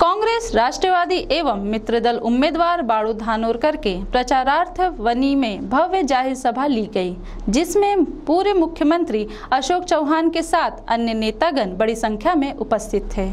कांग्रेस राष्ट्रवादी एवं मित्रदल उम्मीदवार बाळू धानोरकर के प्रचारार्थ वनी में भव्य जाहिर सभा ली गई, जिसमें पूर्व मुख्यमंत्री अशोक चौहान के साथ अन्य नेतागण बड़ी संख्या में उपस्थित थे।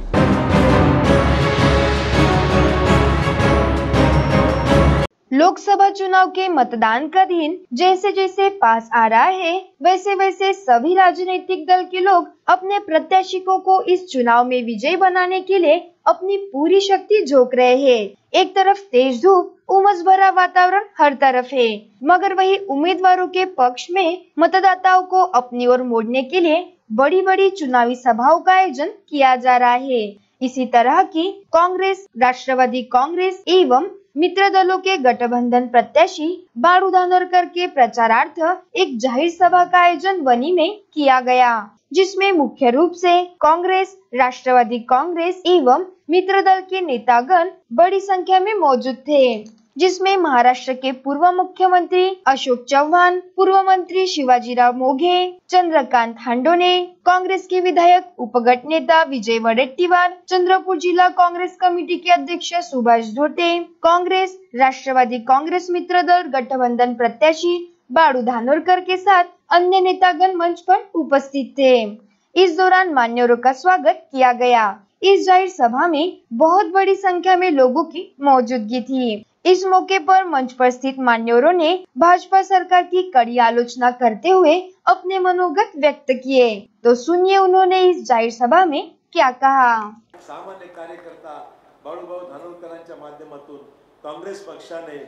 लोकसभा चुनाव के मतदान का दिन जैसे जैसे पास आ रहा है, वैसे वैसे सभी राजनीतिक दल के लोग अपने प्रत्याशियों को इस चुनाव में विजयी बनाने के लिए अपनी पूरी शक्ति झोंक रहे हैं। एक तरफ तेज धूप, उमस भरा वातावरण हर तरफ है, मगर वही उम्मीदवारों के पक्ष में मतदाताओं को अपनी ओर मोड़ने के लिए बड़ी बड़ी चुनावी सभाओं का आयोजन किया जा रहा है। इसी तरह की कांग्रेस, राष्ट्रवादी कांग्रेस एवं मित्र दलों के गठबंधन प्रत्याशी बाळू धानोरकर के प्रचारार्थ एक जाहिर सभा का आयोजन वनी में किया गया, जिसमें मुख्य रूप से कांग्रेस, राष्ट्रवादी कांग्रेस एवं मित्र दल के नेतागण बड़ी संख्या में मौजूद थे, जिसमें महाराष्ट्र के पूर्व मुख्यमंत्री अशोक चौहान, पूर्व मंत्री शिवाजीराव मोघे, चंद्रकांत हांडोने, कांग्रेस के विधायक उपगट नेता विजय वडेट्टीवार, चंद्रपुर जिला कांग्रेस कमेटी के अध्यक्ष सुभाष धोटे, कांग्रेस, राष्ट्रवादी कांग्रेस मित्र दल गठबंधन प्रत्याशी बाळू धानोरकर के साथ अन्य नेतागण मंच पर उपस्थित थे। इस दौरान मान्यवरों का स्वागत किया गया। इस जाहिर सभा में बहुत बड़ी संख्या में लोगों की मौजूदगी थी। इस मौके पर मंच पर स्थित मान्यवरों ने भाजपा सरकार की कड़ी आलोचना करते हुए अपने मनोगत व्यक्त किए। तो सुनिए उन्होंने इस जाहिर सभा में क्या कहा। सामान्य कार्यकर्ता बाळूभाऊ धानोरकरांच्या माध्यमातून काँग्रेस पक्षाने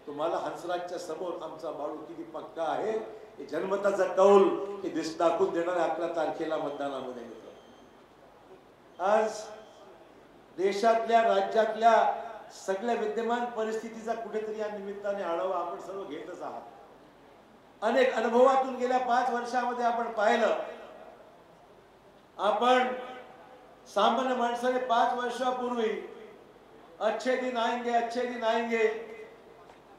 तुम्हाला हंसराजच्या समोर आमचा बाळू किती पक्का आहे हे जनमताचा कौल हे दाखवून देणार 11 तारखेला मतदानामध्ये मित्र। आज देशातल्या राज्यातल्या सगळ्या विद्यमान परिस्थितीचा कुठेतरी या निमित्ताने आढावा आपण सर्व घेतच आहात। अनेक अनुभवातून गेल्या 5 वर्षामध्ये आपण पाहिलं, आपण सामान्य माणसाने 5 वर्षापूर्वी अच्छे दिन आएंगे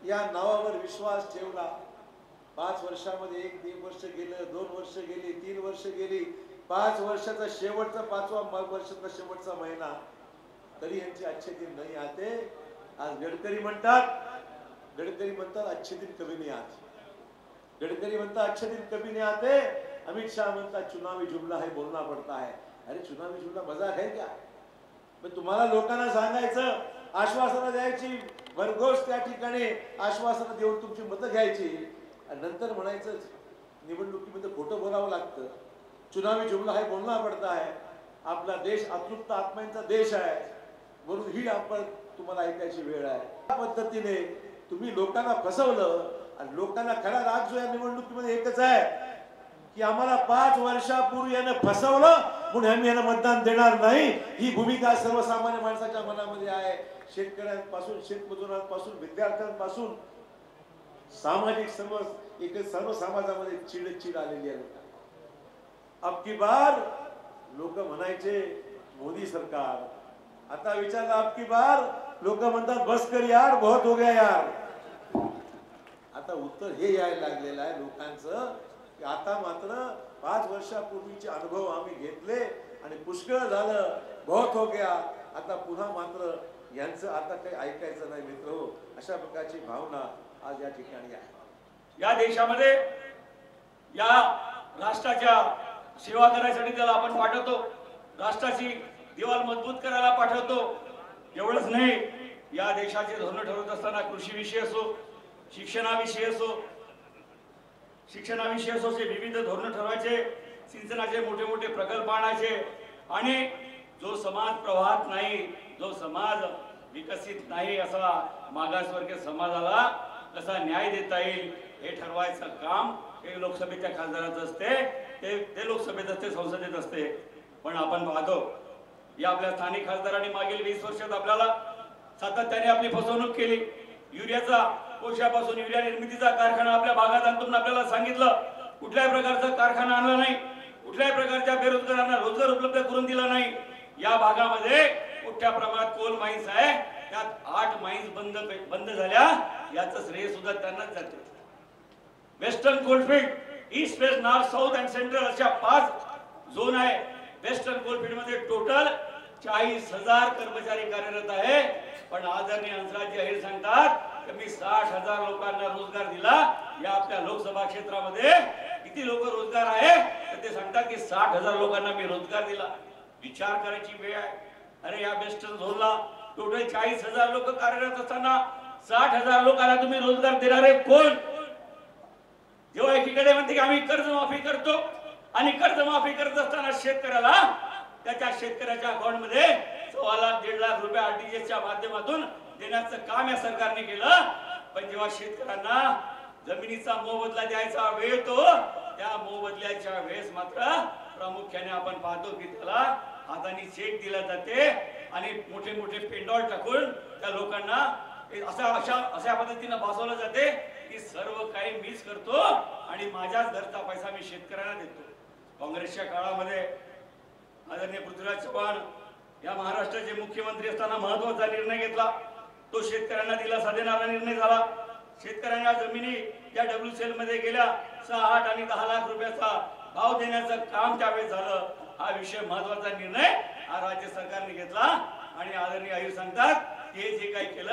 या नावावर विश्वास ठेवला। 5 वर्षामध्ये 1-1.5 वर्ष गेलं, 2 वर्ष गेली, 3 वर्ष गेली, 5 वर्षाचा शेवटचा 5वा वर्षाचा शेवटचा महिना, तरी यांचे अच्छे दिन नहीं आते। आज गडकरी म्हणतात अच्छे दिन कभी नहीं आते। गडकरी म्हणतात अच्छे दिन कभी नहीं आते। अमित शाह म्हणतात चुनावी जुमला है, बोलना पड़ता है। अरे चुनावी जुमला मजाक है क्या? पण तुम्हाला लोकांना सांगायचं, आश्वासनं द्यायची, भरघोस त्या ठिकाणी आश्वासनं देऊन तुमची मतं घ्यायची आणि नंतर म्हणायचं निवडणुकीमध्ये खोटं बोलावं लागतं। चुनावी जुमला है, बोलना पड़ता है। आपला देश अतृप्त आत्म्यांचा देश आहे, म्हणून ही आपण तुम्हाला ऐकायची वेळ आहे। या पद्धतीने तुम्ही लोकांना फसवलं आणि लोकांना खरा राग जो या निवडणुकीमध्ये एकच आहे की आम्हाला 5 वर्षापूर्वी याने फसवलं म्हणून आम्ही यांना मतदान देणार नाही। ही भूमिका सर्वसामान्य माणसाच्या मनामध्ये आहे। शेतकऱ्यांपासून, शेतमजुरांपासून, विद्यार्थ्यांपासून सामाजिक सर्व समाजामध्ये चिड आलेली आहे। अब की बार लोक म्हणायचे मोदी सरकार, आता विचारलं अब की बार लोक म्हणतात बस कर यार, बहुत हो गया यार। आता उत्तर हे यायला लागलेलं आहे लोकांचं की आता मात्र 5 वर्षापूर्वीचे अनुभव आम्ही घेतले आणि पुष्कळ झालं, बहुत हो गया। आता पुन्हा मात्र यांचं आता काही ऐकायचं नाही मित्र। अशा प्रकारची भावना आज या ठिकाणी आहे। या देशामध्ये या राष्ट्राच्या सेवा करण्यासाठी त्याला आपण पाठवतो, राष्ट्राची दिवाल मजबूत करायला पाठवतो। एवढंच नाही, या देशाचे धोरण ठरवत असताना कृषी विषय असो, शिक्षणाविषयी असो विविध धोरण ठरवायचे, सिंचनाचे मोठे मोठे प्रकल्प आणायचे आणि जो समाज प्रवाहात नाही, जो समाज विकसित नाही, असा मागासवर्गीय समाजाला कसा न्याय देता येईल हे ठरवायचं काम हे लोकसभेच्या खासदाराचं असते, ते लोकसभेत असते, संसदेत असते। पण आपण पाहतो या आपल्या स्थानिक खासदारांनी मागील 20 वर्षात आपल्याला सातत्याने आपली फसवणूक केली। युरियाचा कोशापासून युरिया निर्मितीचा कारखाना आपल्या भागात आणून आपल्याला सांगितलं, कुठल्याही प्रकारचा कारखाना आणला नाही, कुठल्याही प्रकारच्या बेरोजगारांना रोजगार उपलब्ध करून दिला नाही। या भागामध्ये मोठ्या प्रमाणात कोल माइन्स आहे, त्यात 8 माइन्स बंद झाल्या, याचं श्रेय सुद्धा त्यांनाच जाते। Western coalfield, east, west, north, south and central अशा 5 झोन आहे। वेस्टर्न कोलफील्ड मध्ये टोटल 40,000 कर्मचारी कार्यरत आहे, पण आदरणीय हंसराज अहिर सांगतात की मी 60,000 लोकांना रोजगार दिला। या आपल्या लोकसभा क्षेत्रामध्ये किती लोक रोजगार आहे तर ते सांगतात की 60,000 लोकांना मी रोजगार दिला। विचार करायची वेळ आहे। अरे या वेस्टर्न झोनला टोटल 40,000 लोक कार्यरत असताना 60,000 लोकांना तुम्ही रोजगार देणारे कोण? जेव्हा एकीकडे म्हणते की आम्ही कर्जमाफी करतो आणि कर्जमाफी करत असताना शेतकऱ्याला त्याच्या शेतकऱ्याच्या अकाउंट मध्ये 1.25 लाख 1.5 लाख रुपये आरटीजीएस च्या माध्यमातून देण्याचं काम या सरकारने केलं। पण जेव्हा शेतकऱ्यांना जमिनीचा मोबदला द्यायचा वेळ येतो त्या मोबदल्याच्या वेळेस मात्र प्रामुख्याने आपण पाहतो की त्याला हाताने चेक दिला जाते आणि मोठे मोठे पेंडॉल टाकून त्या लोकांना अशा पद्धतीने भासवलं जाते की सर्व काही मीच करतो आणि माझ्याच घरचा पैसा मी शेतकऱ्यांना देतो। काँग्रेसच्या काळामध्ये आदरणीय पृथ्वीराज चव्हाण या महाराष्ट्राचे मुख्यमंत्री असताना महत्त्वाचा निर्णय घेतला। तो शेतकऱ्यांना दिलासा देणारा निर्णय झाला। शेतकऱ्यांना जमिनी या WCL मध्ये गेल्या 6, 8 आणि 10 लाख रुपयाचा भाव देण्याचं काम त्यावेळेस झालं। हा विषय महत्त्वाचा निर्णय राज्य सरकारने घेतला आणि आदरणीय अहिर सांगतात हे जे काही केलं